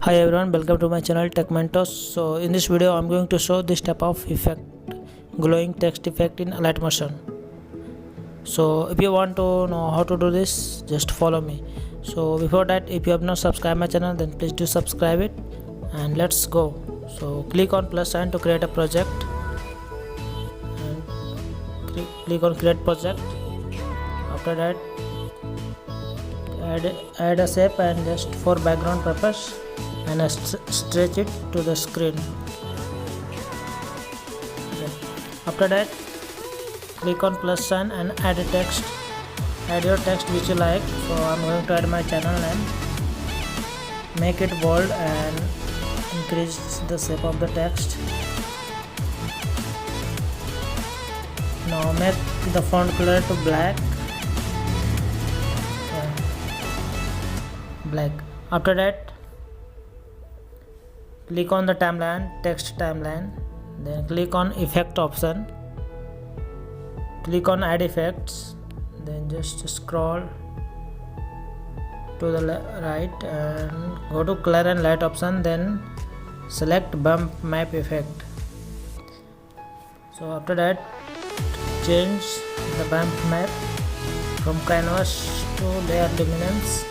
Hi everyone, welcome to my channel Tech Mentos. So in this video I'm going to show this type of effect, glowing text effect in Alight motion. So if you want to know how to do this, just follow me. So before that, if you have not subscribed my channel, then please do subscribe it, and let's go. So click on plus sign to create a project, and click on create project. After that, add a shape and just for background purpose, and stretch it to the screen. After that, click on plus sign and add a text. Add your text which you like. So I'm going to add my channel name, make it bold and increase the shape of the text. Now make the font color to black. After that, click on the timeline, text timeline, then click on effect option, click on add effects, then just scroll to the right and go to color and light option, then select bump map effect. So after that, change the bump map from canvas to layer luminance,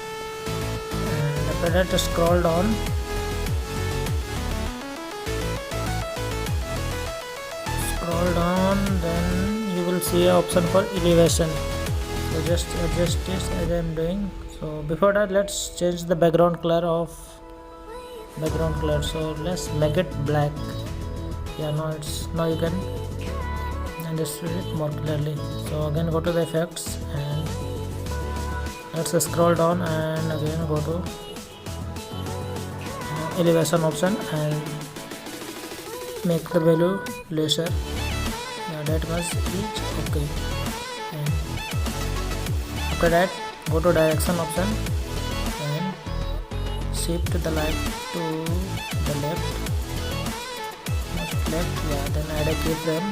and after that scroll down, then you will see an option for elevation. So just adjust this as I am doing. So before that, let's change the background color of background color. So let's make it black. Now you can understand it more clearly. So again go to the effects and let's scroll down and again go to elevation option and make the value lesser. That was each okay. And after that, go to direction option and shift the light to the left, most left. Then add a keyframe.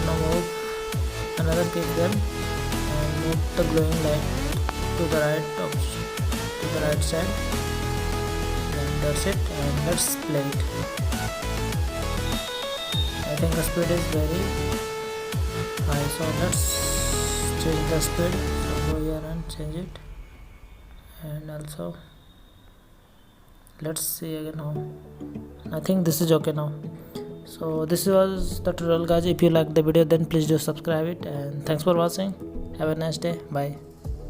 Now move another keyframe and move the glowing light to the right side. And that's it, and let's play it. I think the speed is very high, so let's change the speed. So go here and change it, and also let's see again how. I think this is okay now. So this was the tutorial, guys. If you like the video, then please do subscribe it, and thanks for watching. Have a nice day. Bye.